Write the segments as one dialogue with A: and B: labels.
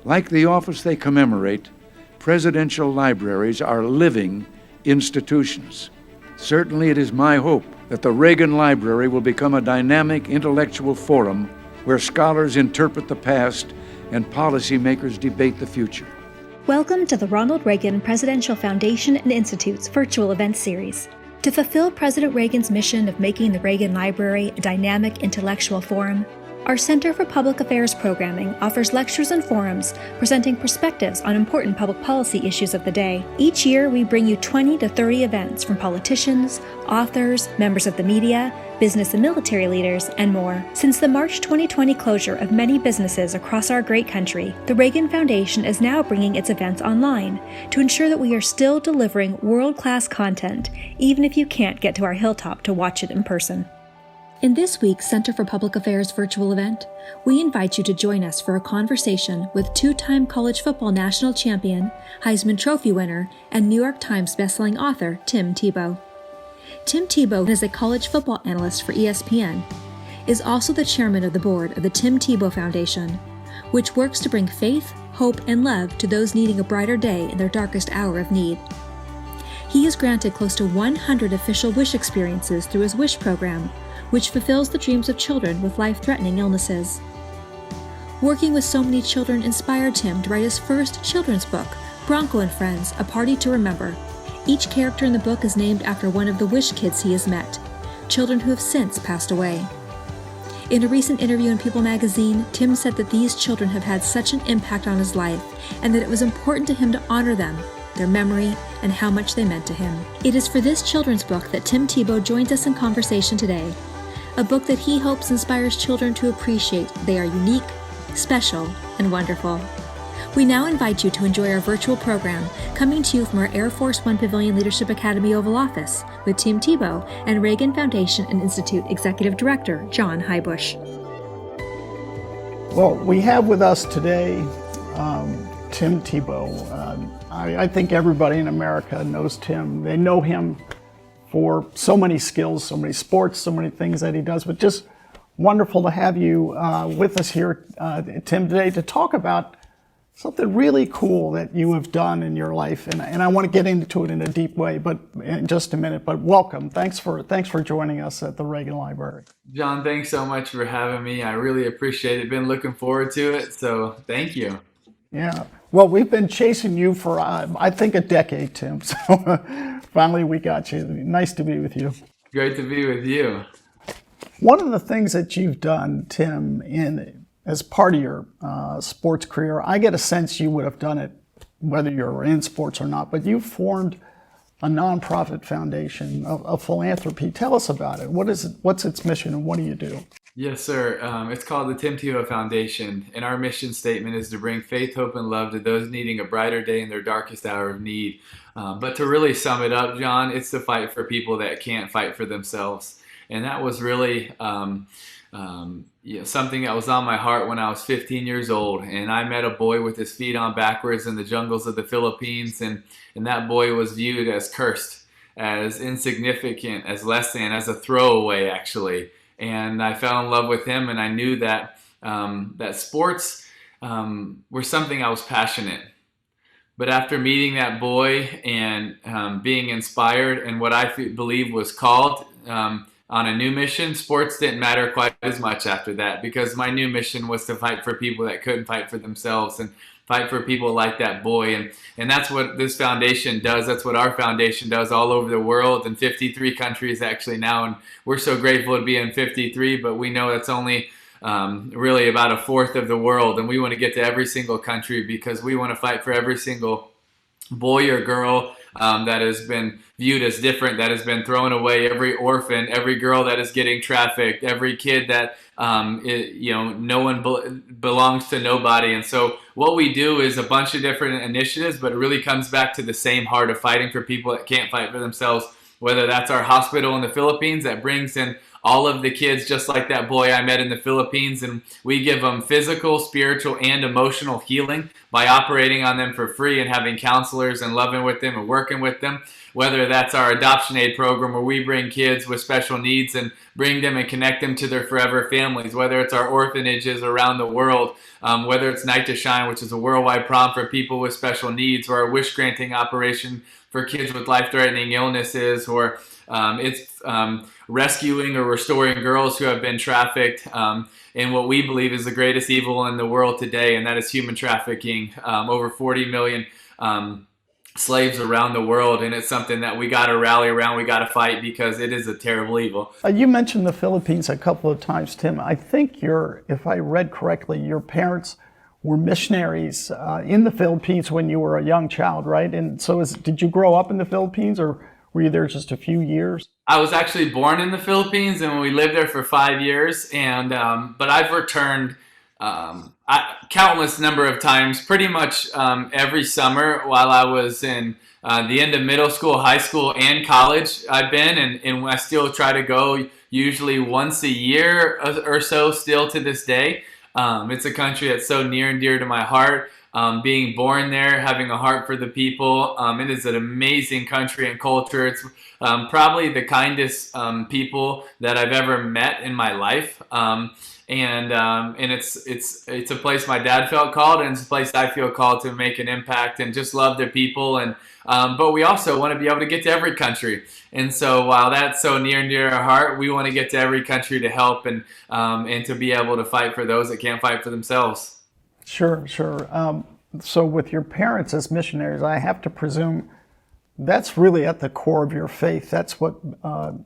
A: Like the office they commemorate, presidential libraries are living institutions. Certainly it is my hope that the Reagan Library will become a dynamic intellectual forum where scholars interpret the past and policymakers debate the future.
B: Welcome to the Ronald Reagan Presidential Foundation and Institute's virtual event series. To fulfill President Reagan's mission of making the Reagan Library a dynamic intellectual forum, our Center for Public Affairs programming offers lectures and forums presenting perspectives on important public policy issues of the day. Each year, we bring you 20 to 30 events from politicians, authors, members of the media, business and military leaders, and more. Since the March 2020 closure of many businesses across our great country, the Reagan Foundation is now bringing its events online to ensure that we are still delivering world-class content, even if you can't get to our hilltop to watch it in person. In this week's Center for Public Affairs virtual event, we invite you to join us for a conversation with two-time college football national champion, Heisman Trophy winner, and New York Times bestselling author Tim Tebow. Tim Tebow is a college football analyst for ESPN, is also the chairman of the board of the Tim Tebow Foundation, which works to bring faith, hope, and love to those needing a brighter day in their darkest hour of need. He has granted close to 100 official wish experiences through his Wish program, which fulfills the dreams of children with life-threatening illnesses. Working with so many children inspired Tim to write his first children's book, Bronco and Friends, A Party to Remember. Each character in the book is named after one of the Wish kids he has met, children who have since passed away. In a recent interview in People magazine, Tim said that these children have had such an impact on his life and that it was important to him to honor them, their memory, and how much they meant to him. It is for this children's book that Tim Tebow joins us in conversation today, a book that he hopes inspires children to appreciate they are unique, special, and wonderful. We now invite you to enjoy our virtual program, coming to you from our Air Force One Pavilion Leadership Academy Oval Office with Tim Tebow and Reagan Foundation and Institute Executive Director John Highbush.
C: Well, we have with us today Tim Tebow. I think everybody in America knows Tim. They know him for so many skills, so many sports, so many things that he does, but just wonderful to have you with us here, Tim, today to talk about something really cool that you have done in your life. And I want to get into it in a deep way, but in just a minute, but welcome. Thanks for joining us at the Reagan Library.
D: John, thanks so much for having me. I really appreciate it. Been looking forward to it, so thank you.
C: Yeah. Well, we've been chasing you for, I think, a decade, Tim. So finally we got you. Nice to be with you.
D: Great to be with you.
C: One of the things that you've done, Tim, as part of your sports career, I get a sense you would have done it whether you're in sports or not, but you formed a nonprofit foundation, a philanthropy. Tell us about it. What is it? What's its mission and what do you do?
D: Yes, sir. It's called the Tim Tebow Foundation, and our mission statement is to bring faith, hope, and love to those needing a brighter day in their darkest hour of need. But to really sum it up, John, it's to fight for people that can't fight for themselves. And that was really something that was on my heart when I was 15 years old. And I met a boy with his feet on backwards in the jungles of the Philippines, and that boy was viewed as cursed, as insignificant, as less than, as a throwaway, actually. And I fell in love with him, and I knew that that sports were something I was passionate. But after meeting that boy and being inspired and what I believe was called on a new mission, sports didn't matter quite as much after that, because my new mission was to fight for people that couldn't fight for themselves and fight for people like that boy. And that's what this foundation does. That's what our foundation does all over the world, in 53 countries actually now. And we're so grateful to be in 53, but we know that's only really about a fourth of the world. And we want to get to every single country because we want to fight for every single boy or girl that has been viewed as different, that has been thrown away, every orphan, every girl that is getting trafficked, every kid that no one belongs to nobody. And so what we do is a bunch of different initiatives, but it really comes back to the same heart of fighting for people that can't fight for themselves, whether that's our hospital in the Philippines that brings in all of the kids, just like that boy I met in the Philippines, and we give them physical, spiritual, and emotional healing by operating on them for free and having counselors and loving with them and working with them. Whether that's our Adoption Aid program, where we bring kids with special needs and bring them and connect them to their forever families, whether it's our orphanages around the world, whether it's Night to Shine, which is a worldwide prom for people with special needs, or our wish granting operation for kids with life-threatening illnesses, or it's rescuing or restoring girls who have been trafficked in what we believe is the greatest evil in the world today, and that is human trafficking. Over 40 million slaves around the world, and it's something that we got to rally around, we got to fight, because it is a terrible evil.
C: You mentioned the Philippines a couple of times, Tim. I think if I read correctly, your parents were missionaries in the Philippines when you were a young child, right? And so did you grow up in the Philippines, or were you there just a few years?
D: I was actually born in the Philippines, and we lived there for 5 years, and but I've returned countless number of times, pretty much every summer while I was in the end of middle school, high school, and college. I've been, and I still try to go usually once a year or so still to this day. It's a country that's so near and dear to my heart. Being born there, having a heart for the people. It is an amazing country and culture. It's probably the kindest people that I've ever met in my life. And it's a place my dad felt called, and it's a place I feel called to make an impact and just love their people. And but we also want to be able to get to every country. And so while that's so near and dear to our heart, we want to get to every country to help and to be able to fight for those that can't fight for themselves.
C: Sure. So with your parents as missionaries, I have to presume that's really at the core of your faith. That's what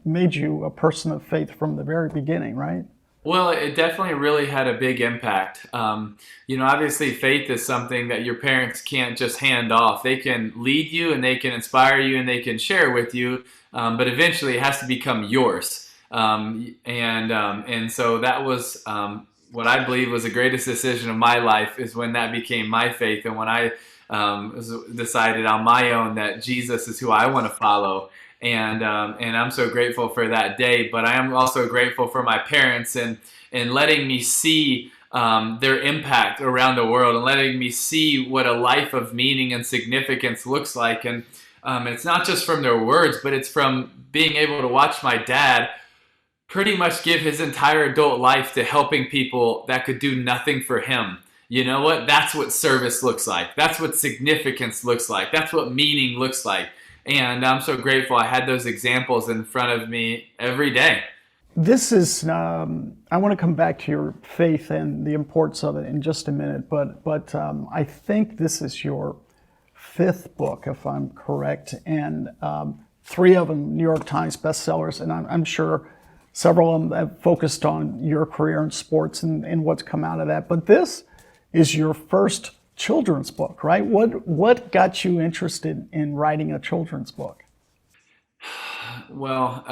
C: made you a person of faith from the very beginning, right?
D: Well, it definitely really had a big impact. Obviously faith is something that your parents can't just hand off. They can lead you, and they can inspire you, and they can share with you, but eventually it has to become yours. And so that was what I believe was the greatest decision of my life, is when that became my faith, and when I decided on my own that Jesus is who I want to follow. And I'm so grateful for that day, but I am also grateful for my parents and letting me see their impact around the world, and letting me see what a life of meaning and significance looks like. And it's not just from their words, but it's from being able to watch my dad pretty much give his entire adult life to helping people that could do nothing for him. You know what? That's what service looks like. That's what significance looks like. That's what meaning looks like. And I'm so grateful I had those examples in front of me every day.
C: This is, I want to come back to your faith and the importance of it in just a minute, but I think this is your fifth book, if I'm correct, and 3 of them New York Times bestsellers, and I'm sure several of them have focused on your career in sports and what's come out of that. But this is your first children's book, right? What got you interested in writing a children's book?
D: Well,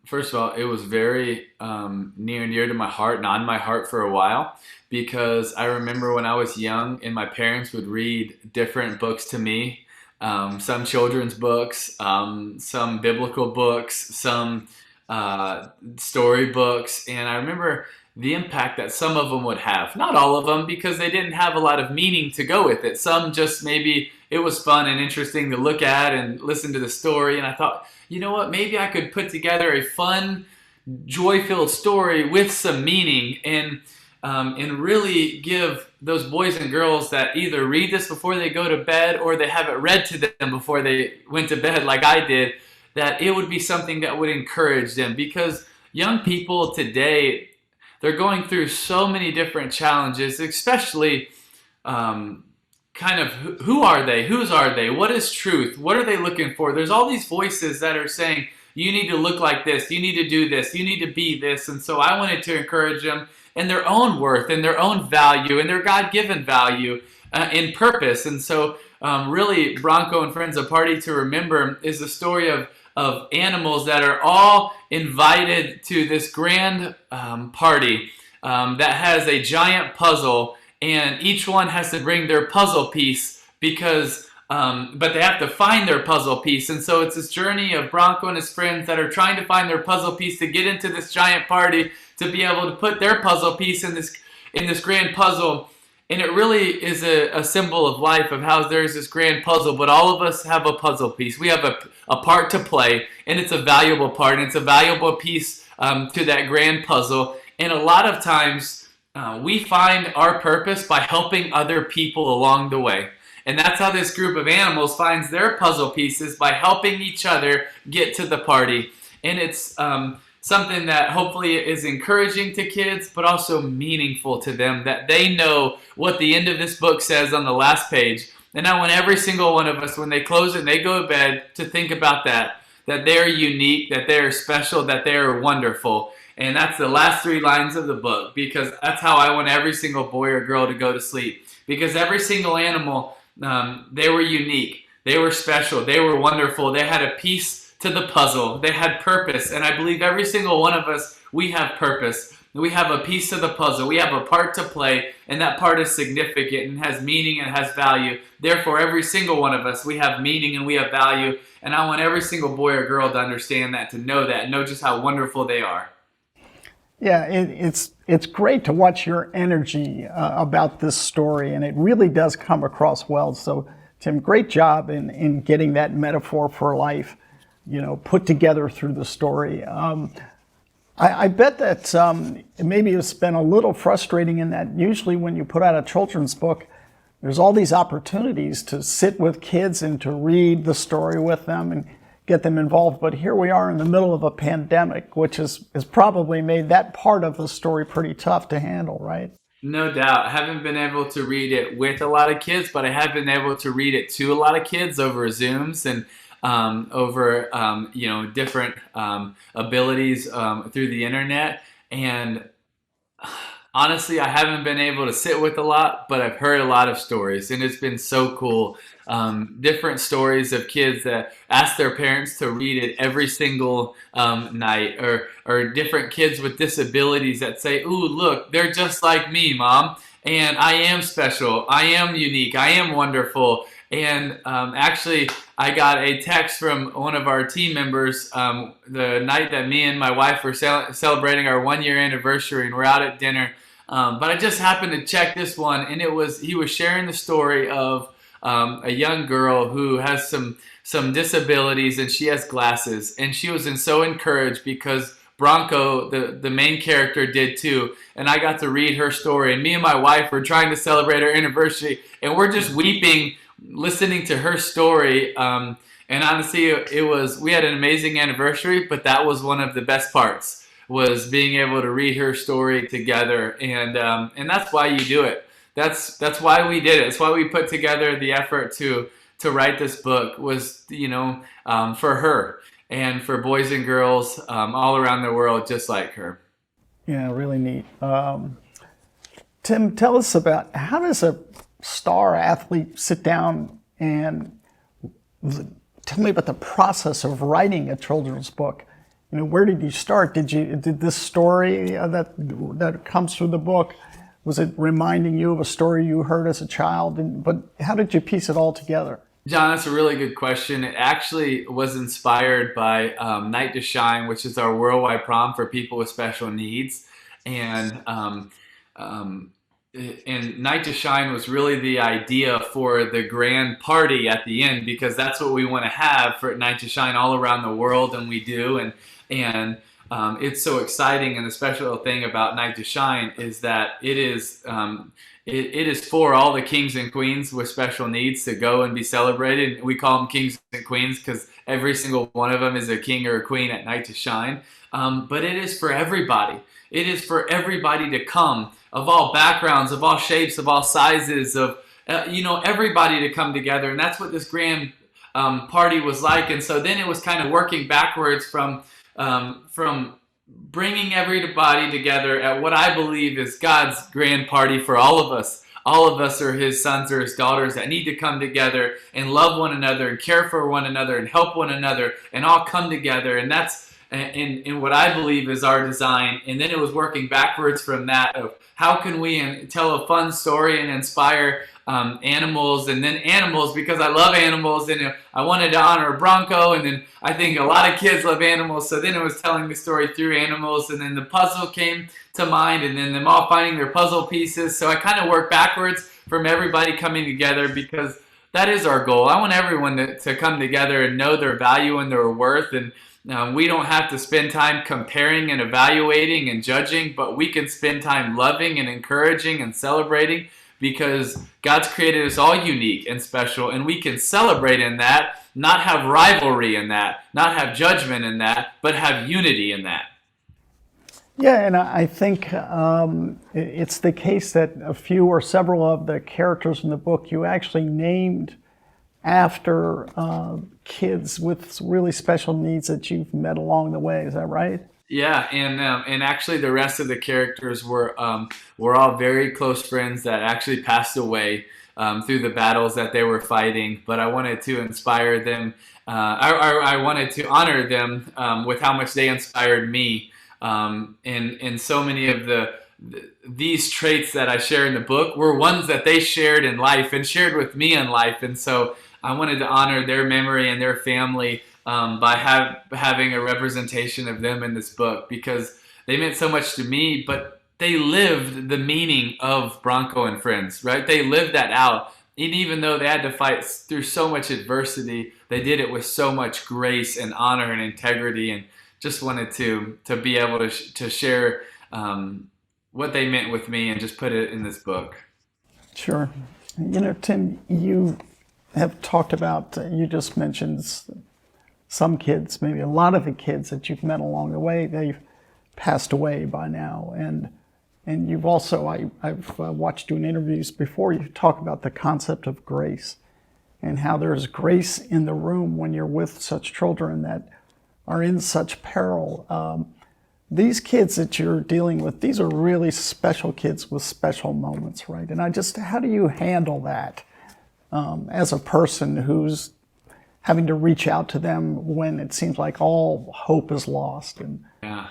D: first of all, it was very near and dear to my heart and on my heart for a while, because I remember when I was young and my parents would read different books to me, some children's books, some biblical books, some story books, and I remember the impact that some of them would have. Not all of them, because they didn't have a lot of meaning to go with it. Some just maybe it was fun and interesting to look at and listen to the story, and I thought, you know what, maybe I could put together a fun, joy-filled story with some meaning, and really give those boys and girls that either read this before they go to bed or they have it read to them before they went to bed like I did, that it would be something that would encourage them. Because young people today, they're going through so many different challenges, especially kind of who are they? Whose are they? What is truth? What are they looking for? There's all these voices that are saying, you need to look like this, you need to do this, you need to be this. And so I wanted to encourage them in their own worth, in their own value, in their God-given value, in purpose. And so really, Bronco and Friends, A Party to Remember, is the story of animals that are all invited to this grand party that has a giant puzzle, and each one has to bring their puzzle piece, because but they have to find their puzzle piece. And so it's this journey of Bronco and his friends that are trying to find their puzzle piece to get into this giant party, to be able to put their puzzle piece in this grand puzzle. And it really is a symbol of life, of how there's this grand puzzle, but all of us have a puzzle piece. We have a part to play, and it's a valuable part, and it's a valuable piece to that grand puzzle. And a lot of times we find our purpose by helping other people along the way. And that's how this group of animals finds their puzzle pieces, by helping each other get to the party. And it's something that hopefully is encouraging to kids, but also meaningful to them, that they know what the end of this book says on the last page. And I want every single one of us, when they close it and they go to bed, to think about that they're unique, that they're special, that they're wonderful. And that's the last 3 lines of the book, because that's how I want every single boy or girl to go to sleep. Because every single animal, they were unique, they were special, they were wonderful, they had a piece to the puzzle, they had purpose. And I believe every single one of us, we have purpose. We have a piece of the puzzle, we have a part to play, and that part is significant and has meaning and has value. Therefore, every single one of us, we have meaning and we have value. And I want every single boy or girl to understand that, to know that, and know just how wonderful they are.
C: Yeah, it's great to watch your energy about this story, and it really does come across well. So, Tim, great job in getting that metaphor for life, put together through the story. I bet that maybe it's been a little frustrating in that usually when you put out a children's book, there's all these opportunities to sit with kids and to read the story with them and get them involved. But here we are in the middle of a pandemic, which has probably made that part of the story pretty tough to handle, right?
D: No doubt. I haven't been able to read it with a lot of kids, but I have been able to read it to a lot of kids over Zooms and over different abilities through the internet. And honestly, I haven't been able to sit with a lot, but I've heard a lot of stories, and it's been so cool. Different stories of kids that ask their parents to read it every single night, or different kids with disabilities that say, "Ooh, look, they're just like me, Mom, and I am special, I am unique, I am wonderful." And actually, I got a text from one of our team members the night that me and my wife were celebrating our 1-year anniversary, and we're out at dinner. But I just happened to check this one, and he was sharing the story of a young girl who has some disabilities, and she has glasses. And she was so encouraged because Bronco, the main character, did too. And I got to read her story. And me and my wife were trying to celebrate our anniversary, and we're just weeping listening to her story. And honestly, we had an amazing anniversary, but that was one of the best parts, was being able to read her story together. And that's why you do it. That's why we did it. It's why we put together the effort to write this book, was for her and for boys and girls all around the world just like her.
C: Yeah, really neat. Tim, tell us about, how does a star athlete sit down and tell me about the process of writing a children's book? Where did you start? Did this story that comes through the book, was it reminding you of a story you heard as a child? But how did you piece it all together?
D: John, that's a really good question. It actually was inspired by Night to Shine, which is our worldwide prom for people with special needs. And Night to Shine was really the idea for the grand party at the end, because that's what we want to have for Night to Shine all around the world, and we do. And it's so exciting. And the special thing about Night to Shine is that it is for all the kings and queens with special needs to go and be celebrated. We call them kings and queens because every single one of them is a king or a queen at Night to Shine. But it is for everybody. It is for everybody to come, of all backgrounds, of all shapes, of all sizes, of everybody to come together. And that's what this grand party was like. And so then it was kind of working backwards from bringing everybody together at what I believe is God's grand party for all of us. All of us are His sons or His daughters that need to come together and love one another and care for one another and help one another and all come together. And that's in what I believe is our design. And then it was working backwards from that of how can we tell a fun story and inspire animals, and then animals, because I love animals, and I wanted to honor Bronco, and then I think a lot of kids love animals, so then it was telling the story through animals, and then the puzzle came to mind, and then them all finding their puzzle pieces. So I kind of work backwards from everybody coming together, because that is our goal. I want everyone to come together and know their value and their worth, and we don't have to spend time comparing and evaluating and judging, but we can spend time loving and encouraging and celebrating, because God's created us all unique and special, and we can celebrate in that, not have rivalry in that, not have judgment in that, but have unity in that.
C: Yeah, and I think it's the case that a few or several of the characters in the book you actually named after kids with really special needs that you've met along the way. Is that right?
D: Yeah, and actually the rest of the characters were all very close friends that actually passed away through the battles that they were fighting. But I wanted to inspire them. I wanted to honor them with how much they inspired me. And so many of these traits that I share in the book were ones that they shared in life and shared with me in life. And so I wanted to honor their memory and their family by having a representation of them in this book, because they meant so much to me, but they lived the meaning of Bronco and Friends, right? They lived that out. And even though they had to fight through so much adversity, they did it with so much grace and honor and integrity, and just wanted to be able to share what they meant with me and just put it in this book.
C: Sure. Tim, you have talked about, you just mentioned some kids, maybe a lot of the kids that you've met along the way, they've passed away by now. And you've also, I've watched you in interviews before, you talk about the concept of grace and how there's grace in the room when you're with such children that are in such peril. These kids that you're dealing with, these are really special kids with special moments, right? And how do you handle that as a person who's having to reach out to them when it seems like all hope is lost?
D: Yeah,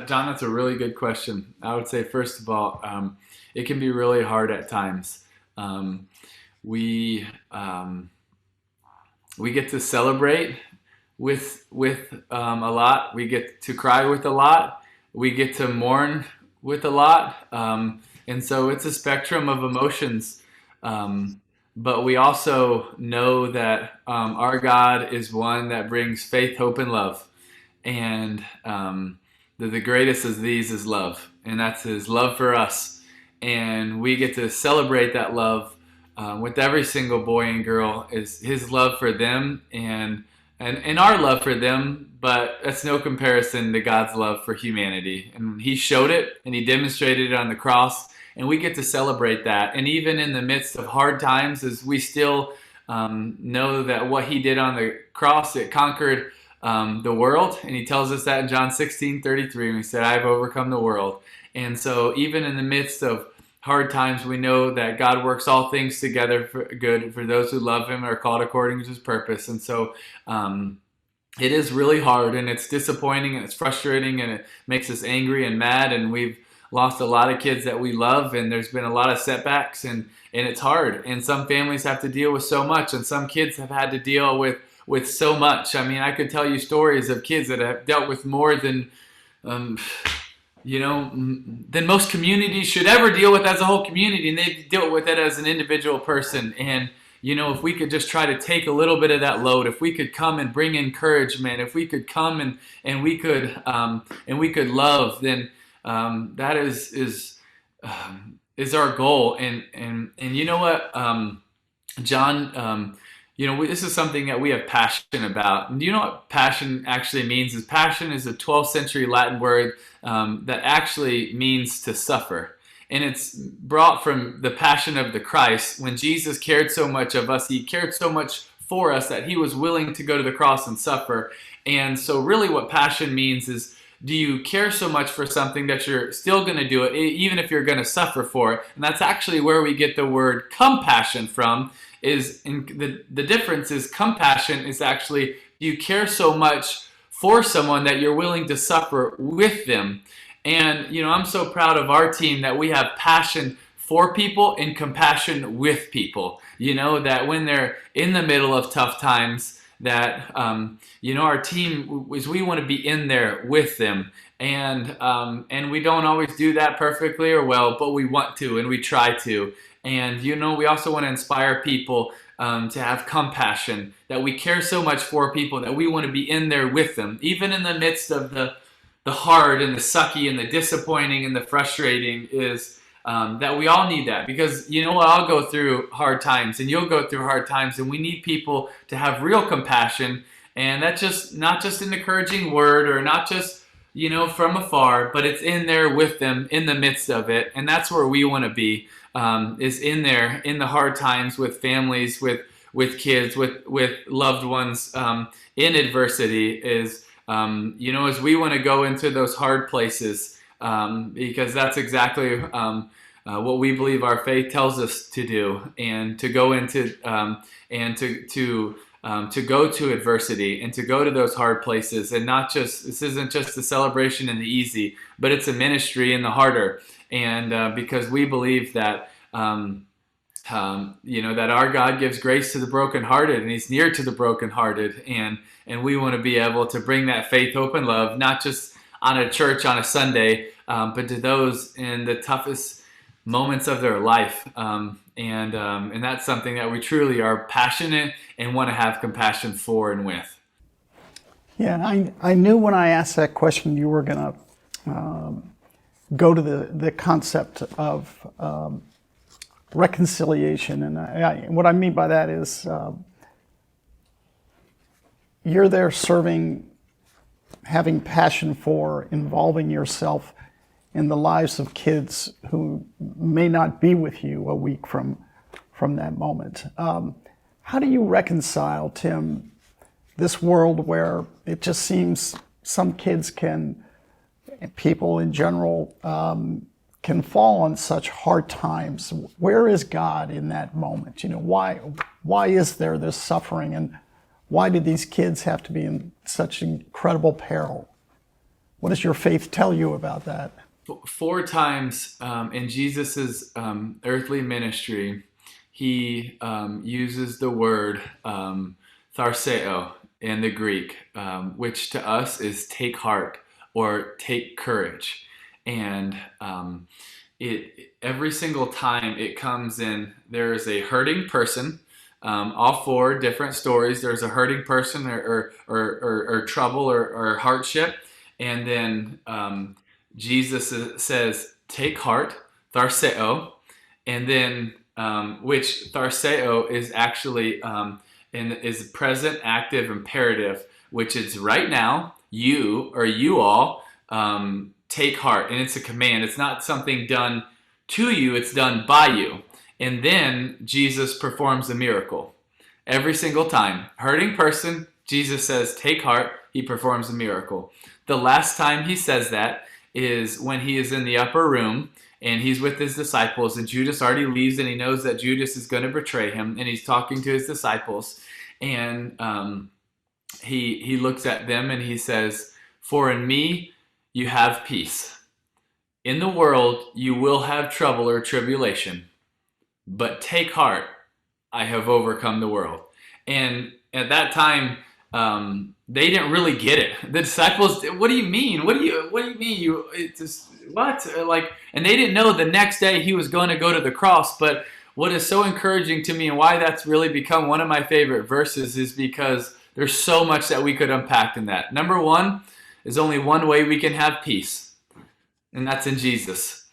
D: John, that's a really good question. I would say, first of all, it can be really hard at times. We get to celebrate with a lot. We get to cry with a lot. We get to mourn with a lot. And so it's a spectrum of emotions. But we also know that our God is one that brings faith, hope, and love. And the greatest of these is love. And that's his love for us. And we get to celebrate that love with every single boy and girl, is his love for them and our love for them. But that's no comparison to God's love for humanity. And he showed it, and he demonstrated it on the cross. And we get to celebrate that. And even in the midst of hard times, as we still know that what he did on the cross, it conquered the world. And he tells us that in John 16:33, and he said, "I've overcome the world." And so even in the midst of hard times, we know that God works all things together for good for those who love him and are called according to his purpose. And so it is really hard, and it's disappointing, and it's frustrating, and it makes us angry and mad. And we've lost a lot of kids that we love, and there's been a lot of setbacks, and it's hard. And some families have to deal with so much, and some kids have had to deal with so much. I mean, I could tell you stories of kids that have dealt with more than most communities should ever deal with as a whole community, and they've dealt with it as an individual person. And if we could just try to take a little bit of that load, if we could come and bring encouragement, if we could come and we could love, then that is our goal. And you know what, John, this is something that we have passion about. And do you know what passion actually means? Passion is a 12th century Latin word that actually means to suffer. And it's brought from the passion of the Christ. When Jesus cared so much of us, he cared so much for us that he was willing to go to the cross and suffer. And so really what passion means is, do you care so much for something that you're still going to do it, even if you're going to suffer for it? And that's actually where we get the word compassion from. The difference is compassion is actually, do you care so much for someone, that you're willing to suffer with them. And, I'm so proud of our team that we have passion for people and compassion with people, that when they're in the middle of tough times, that, our team is, we want to be in there with them. And we don't always do that perfectly or well, but we want to, and we try to. And, we also want to inspire people to have compassion, that we care so much for people that we want to be in there with them, even in the midst of the hard and the sucky and the disappointing and the frustrating, is that we all need that. Because I'll go through hard times and you'll go through hard times, and we need people to have real compassion. And that's just not just an encouraging word, or not just from afar, but it's in there with them in the midst of it. And that's where we want to be, is in there in the hard times, with families, with kids, with loved ones, in adversity, is as we want to go into those hard places, because that's exactly what we believe our faith tells us to do, and to go into and to go to adversity, and to go to those hard places. And this isn't just a celebration in the easy, but it's a ministry in the harder. And because we believe that that our God gives grace to the brokenhearted, and He's near to the brokenhearted, and we want to be able to bring that faith, hope, and love, not just on a church on a Sunday, but to those in the toughest moments of their life. And that's something that we truly are passionate and want to have compassion for and with.
C: Yeah, I knew when I asked that question you were going to go to the concept of reconciliation. And what I mean by that is you're there serving, having passion for, involving yourself in the lives of kids who may not be with you a week from that moment. How do you reconcile, Tim, this world where it just seems some kids people in general, can fall on such hard times? Where is God in that moment? Why is there this suffering, and why did these kids have to be in such incredible peril? What does your faith tell you about that?
D: 4 times in Jesus's earthly ministry, He uses the word tharseo in the Greek, which to us is take heart or take courage. And every single time it comes in, there is a hurting person. All 4 different stories, there's a hurting person or trouble or hardship. And then Jesus says, take heart, tharseo. And then, which tharseo is actually is present active imperative, which is right now, you or you all take heart. And it's a command. It's not something done to you, it's done by you. And then Jesus performs a miracle. Every single time. Hurting person, Jesus says, take heart. He performs a miracle. The last time he says that is when he is in the upper room and he's with his disciples, and Judas already leaves, and he knows that Judas is going to betray him, and he's talking to his disciples, and he looks at them and he says, for in me you have peace. In the world you will have trouble or tribulation, but take heart, I have overcome the world. And at that time, they didn't really get it. The disciples, what do you mean? What do you mean? What? And they didn't know the next day he was going to go to the cross. But what is so encouraging to me, and why that's really become one of my favorite verses, is because there's so much that we could unpack in that. Number one, is only one way we can have peace, and that's in Jesus.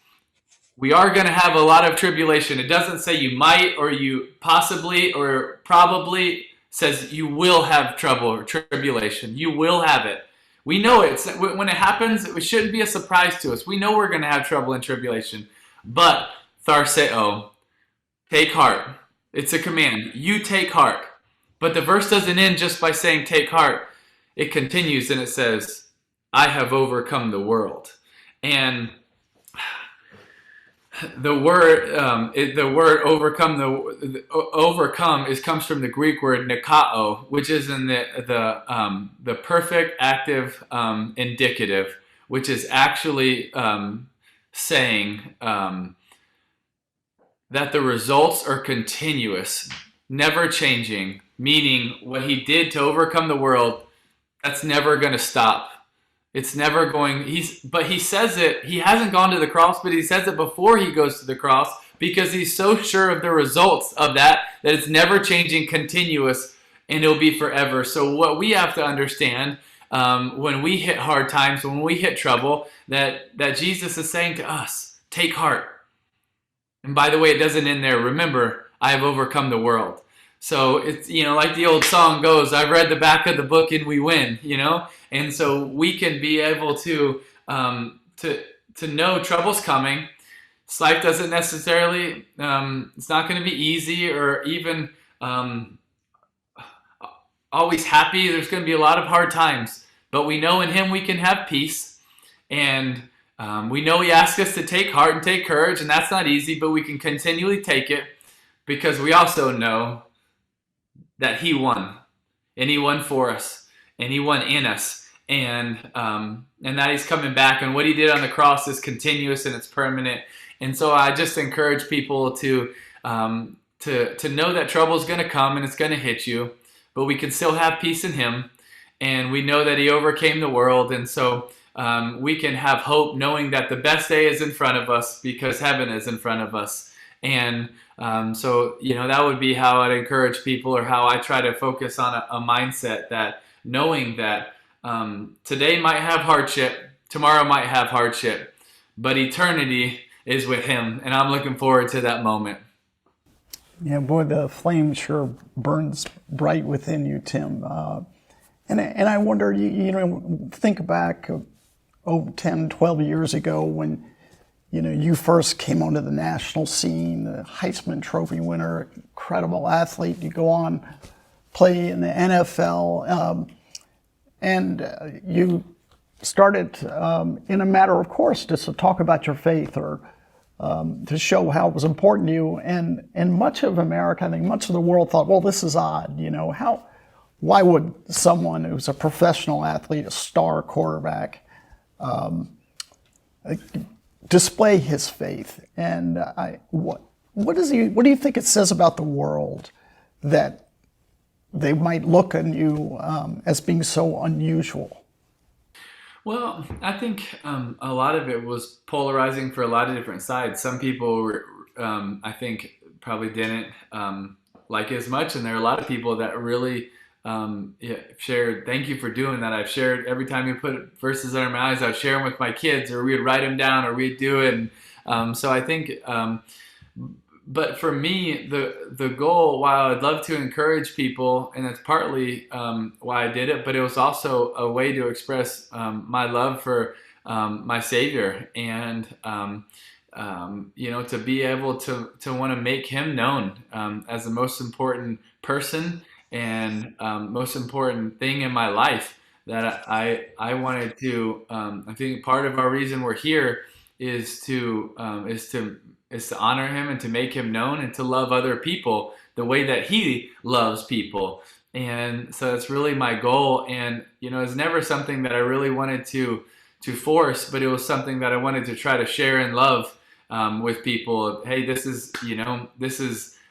D: We are going to have a lot of tribulation. It doesn't say you might or you possibly or probably. It says you will have trouble or tribulation. You will have it. We know it. When it happens, it shouldn't be a surprise to us. We know we're going to have trouble and tribulation. But tharseo, take heart. It's a command. You take heart. But the verse doesn't end just by saying take heart. It continues and it says, I have overcome the world. And the word the word overcome, overcome comes from the Greek word nikao, which is in the perfect active indicative, which is actually saying that the results are continuous, never changing, meaning what he did to overcome the world, that's never going to stop. It's never going, but he says it, he hasn't gone to the cross, but he says it before he goes to the cross, because he's so sure of the results of that it's never changing, continuous, and it'll be forever. So what we have to understand when we hit hard times, when we hit trouble, that Jesus is saying to us, take heart. And by the way, it doesn't end there. Remember, I have overcome the world. So it's, like the old song goes, I've read the back of the book and we win, And so we can be able to know trouble's coming. Life doesn't necessarily, it's not going to be easy or even always happy. There's going to be a lot of hard times, but we know in him we can have peace. And we know he asks us to take heart and take courage, and that's not easy, but we can continually take it because we also know that he won, and he won for us, and he won in us, and that he's coming back, and what he did on the cross is continuous and it's permanent. And so I just encourage people to know that trouble is going to come and it's going to hit you, but we can still have peace in him, and we know that he overcame the world, and so we can have hope knowing that the best day is in front of us because heaven is in front of us. And so, that would be how I'd encourage people, or how I try to focus on a mindset that knowing that today might have hardship, tomorrow might have hardship, but eternity is with him. And I'm looking forward to that moment.
C: Yeah, boy, the flame sure burns bright within you, Tim. And I wonder, think back 10, 12 years ago when you first came onto the national scene, the Heisman Trophy winner, incredible athlete. You go on, play in the NFL, and you started in a matter of course just to talk about your faith, or to show how it was important to you. And much of America, I think much of the world thought, well, this is odd. Why would someone who's a professional athlete, a star quarterback, display his faith? And what do you think it says about the world that they might look on you as being so unusual?
D: Well, I think a lot of it was polarizing for a lot of different sides. Some people were, I think, probably didn't like it as much, and there are a lot of people that really shared, thank you for doing that. I've shared every time you put verses under my eyes, I'd share them with my kids, or we'd write them down, or we'd do it. And so I think, but for me, the goal, while I'd love to encourage people, and that's partly why I did it, but it was also a way to express my love for my Savior, and to be able to want to make him known as the most important person and most important thing in my life. That I wanted to. I think part of our reason we're here is to honor him and to make him known and to love other people the way that he loves people. And so that's really my goal. And it's never something that I really wanted to force, but it was something that I wanted to try to share and love with people. Hey, this is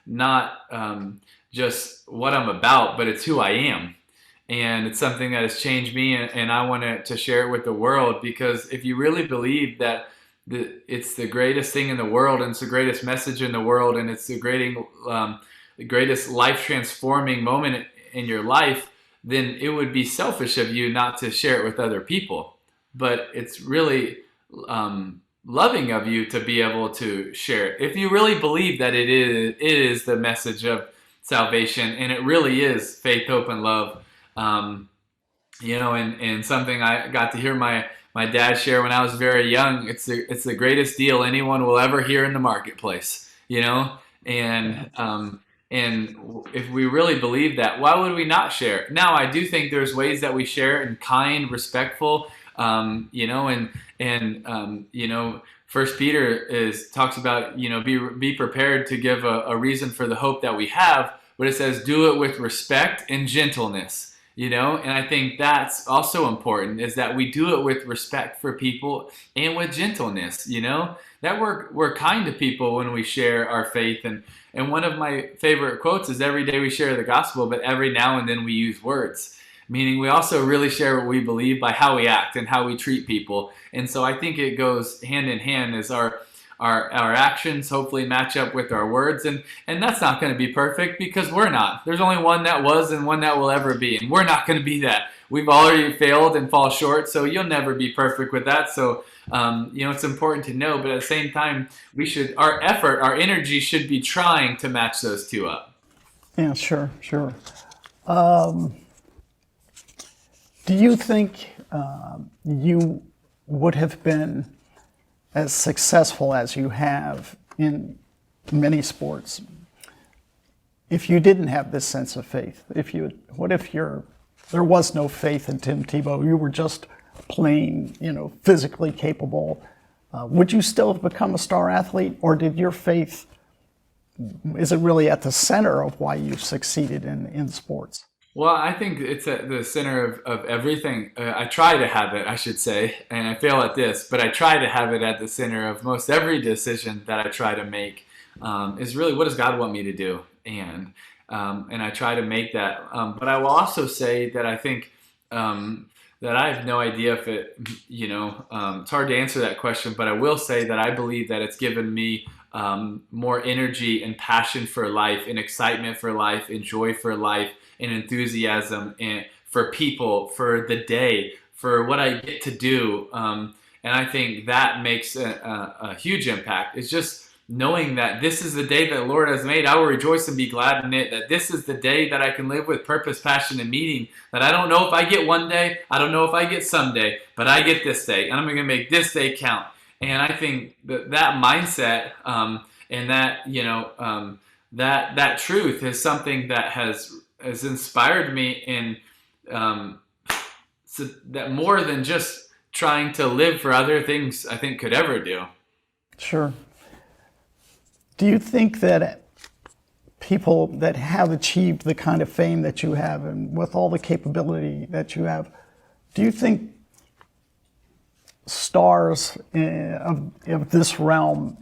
D: not just what I'm about, but it's who I am. And it's something that has changed me, and I wanted to share it with the world, because if you really believe that it's the greatest thing in the world, and it's the greatest message in the world, and it's the greatest life-transforming moment in your life, then it would be selfish of you not to share it with other people. But it's really loving of you to be able to share it. If you really believe that it is the message of salvation, and it really is faith, hope, and love. And something I got to hear my dad share when I was very young. It's the greatest deal anyone will ever hear in the marketplace. And if we really believe that, why would we not share it? Now, I do think there's ways that we share it in kind, respectful, First Peter talks about, be prepared to give a reason for the hope that we have, but it says do it with respect and gentleness, and I think that's also important, is that we do it with respect for people and with gentleness, that we're kind to people when we share our faith. And one of my favorite quotes is, every day we share the gospel, but every now and then we use words. Meaning we also really share what we believe by how we act and how we treat people. And so I think it goes hand in hand, as our actions hopefully match up with our words. And that's not going to be perfect, because we're not. There's only one that was and one that will ever be. And we're not going to be that. We've already failed and fall short, so you'll never be perfect with that. So, it's important to know, but at the same time, our energy should be trying to match those two up.
C: Yeah, sure. Do you think you would have been as successful as you have in many sports if you didn't have this sense of faith? What if there was no faith in Tim Tebow? You were just plain, physically capable. Would you still have become a star athlete, or did your faith, is it really at the center of why you succeeded in sports?
D: Well, I think it's at the center of everything. I try to have it, I should say, and I fail at this, but I try to have it at the center of most every decision that I try to make, is really, what does God want me to do? And I try to make that. But I will also say that I think that I have no idea if it, it's hard to answer that question, but I will say that I believe that it's given me more energy and passion for life, and excitement for life, and joy for life, and enthusiasm and for people, for the day, for what I get to do. And I think that makes a huge impact. It's just knowing that this is the day that the Lord has made. I will rejoice and be glad in it. That this is the day that I can live with purpose, passion, and meaning. That I don't know if I get one day, I don't know if I get someday, but I get this day, and I'm going to make this day count. And I think that mindset and that, that truth is something that has inspired me in so that more than just trying to live for other things I think could ever do.
C: Sure. Do you think that people that have achieved the kind of fame that you have, and with all the capability that you have, do you think stars of this realm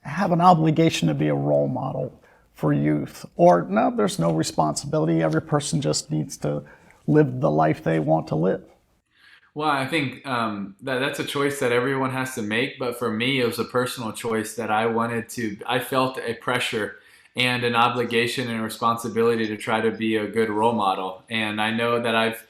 C: have an obligation to be a role model for youth? Or no, there's no responsibility. Every person just needs to live the life they want to live?
D: Well, I think that's a choice that everyone has to make. But for me, it was a personal choice that I felt a pressure and an obligation and responsibility to try to be a good role model. And I know that I've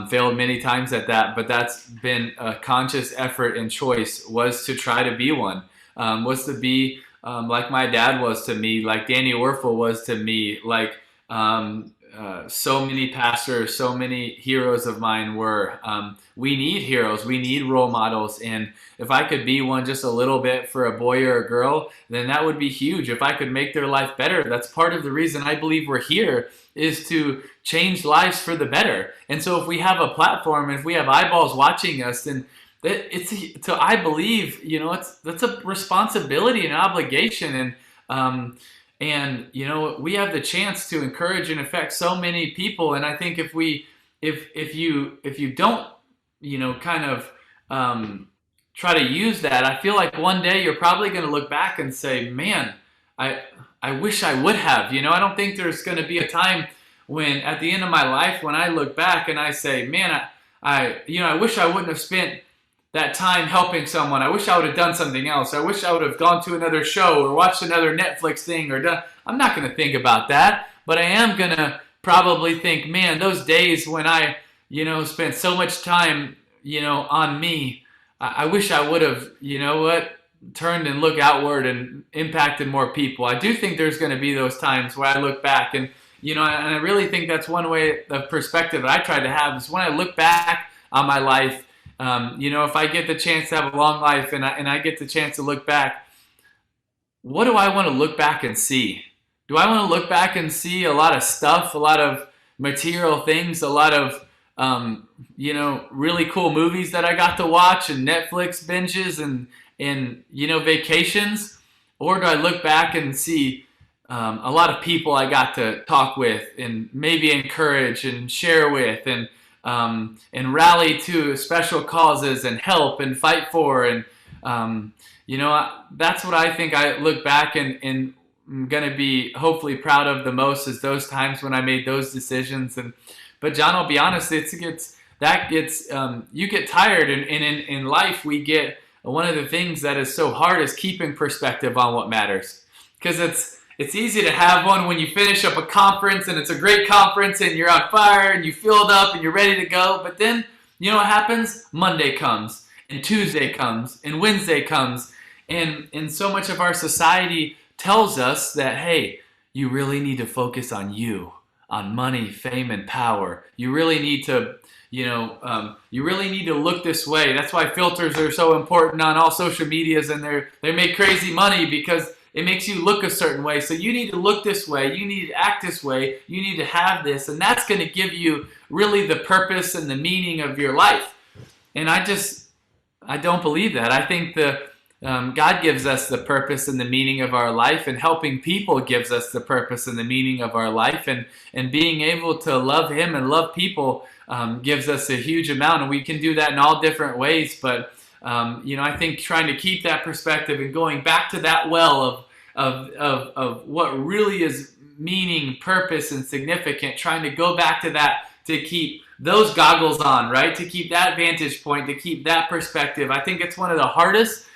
D: failed many times at that, but that's been a conscious effort and choice, was to try to be one, was to be like my dad was to me, like Danny Werfel was to me, like so many pastors, so many heroes of mine were. We need heroes, we need role models, and if I could be one just a little bit for a boy or a girl, then that would be huge. If I could make their life better, that's part of the reason I believe we're here, is to change lives for the better. And so if we have a platform, if we have eyeballs watching us, then I believe, that's a responsibility and obligation. And we have the chance to encourage and affect so many people. And I think if you don't, kind of try to use that, I feel like one day you're probably going to look back and say, man, I wish I would have. I don't think there's going to be a time when, at the end of my life, when I look back and I say, man, I wish I wouldn't have spent that time helping someone. I wish I would have done something else. I wish I would have gone to another show or watched another Netflix thing or done. I'm not going to think about that, but I am going to probably think, man, those days when I, spent so much time, on me, I wish I would have, turned and looked outward and impacted more people. I do think there's going to be those times where I look back and, and I really think that's one way of perspective that I try to have, is when I look back on my life, if I get the chance to have a long life and I get the chance to look back, what do I want to look back and see? Do I want to look back and see a lot of stuff, a lot of material things, a lot of, really cool movies that I got to watch, and Netflix binges, in vacations, or do I look back and see a lot of people I got to talk with and maybe encourage and share with and rally to special causes and help and fight for, and that's what I think I look back and I'm going to be hopefully proud of the most, is those times when I made those decisions. But John, I'll be honest, you get tired, and in life we get, one of the things that is so hard is keeping perspective on what matters, because it's easy to have one when you finish up a conference and it's a great conference and you're on fire and you filled up and you're ready to go. But then, you know what happens? Monday comes, and Tuesday comes, and Wednesday comes. And so much of our society tells us that, hey, you really need to focus on you, on money, fame, and power. You really need to, you really need to look this way. That's why filters are so important on all social medias, and they make crazy money because it makes you look a certain way. So you need to look this way. You need to act this way. You need to have this. And that's going to give you really the purpose and the meaning of your life. And I don't believe that. I think God gives us the purpose and the meaning of our life, and helping people gives us the purpose and the meaning of our life. And being able to love Him and love people gives us a huge amount. And we can do that in all different ways. But I think trying to keep that perspective and going back to that well of what really is meaning, purpose, and significant, trying to go back to that, to keep those goggles on, right? To keep that vantage point, to keep that perspective. I think it's one of the hardest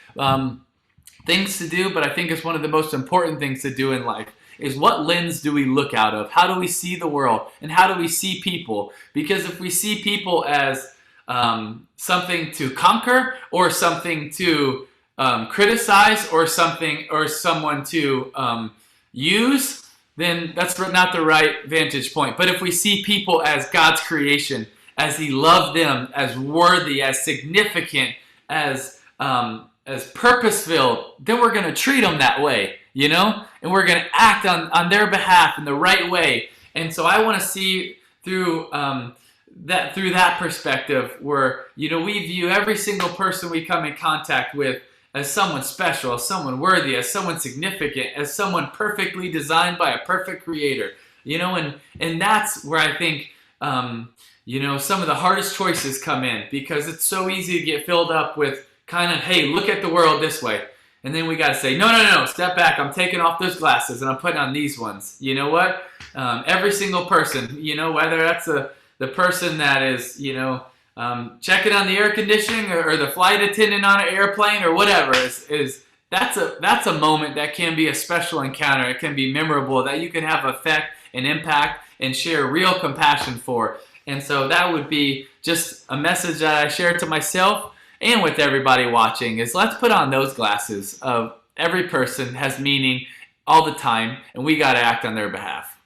D: things to do, but I think it's one of the most important things to do in life, is what lens do we look out of? How do we see the world? And how do we see people? Because if we see people as something to conquer, or something to criticize, or someone to use, then that's not the right vantage point. But if we see people as God's creation, as He loved them, as worthy, as significant, as purpose-filled, then we're going to treat them that way, and we're going to act on their behalf in the right way. And so I want to see through that perspective, where we view every single person we come in contact with as someone special, as someone worthy, as someone significant, as someone perfectly designed by a perfect creator. And that's where I think some of the hardest choices come in, because it's so easy to get filled up with kind of, hey, look at the world this way. And then we got to say, no, step back. I'm taking off those glasses and I'm putting on these ones. You know what? Every single person, whether that's the person that is, checking on the air conditioning, or the flight attendant on an airplane, or whatever, that's a moment that can be a special encounter. It can be memorable, that you can have effect and impact and share real compassion for. And so that would be just a message that I share to myself and with everybody watching, is let's put on those glasses of every person has meaning all the time, and we got to act on their behalf.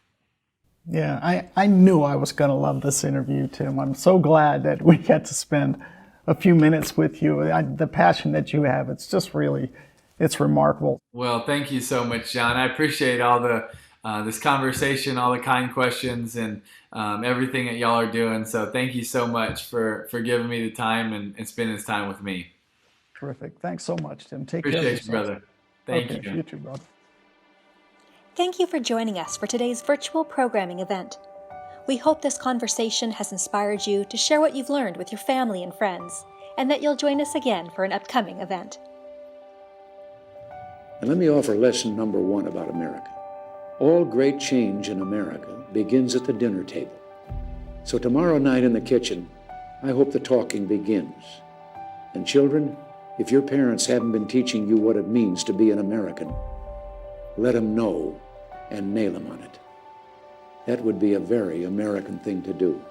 C: Yeah, I knew I was going to love this interview, Tim. I'm so glad that we got to spend a few minutes with you. The passion that you have, it's just really, it's remarkable.
D: Well, thank you so much, John. I appreciate all this conversation, all the kind questions, and everything that y'all are doing. So thank you so much for giving me the time and spending this time with me.
C: Terrific. Thanks so much, Tim. Take care of
D: yourself. Appreciate you, brother. Thank you.
C: You too, brother.
B: Thank you for joining us for today's virtual programming event. We hope this conversation has inspired you to share what you've learned with your family and friends, and that you'll join us again for an upcoming event.
A: And let me offer lesson number 1 about America. All great change in America begins at the dinner table. So tomorrow night in the kitchen, I hope the talking begins. And children, if your parents haven't been teaching you what it means to be an American, let them know and nail them on it. That would be a very American thing to do.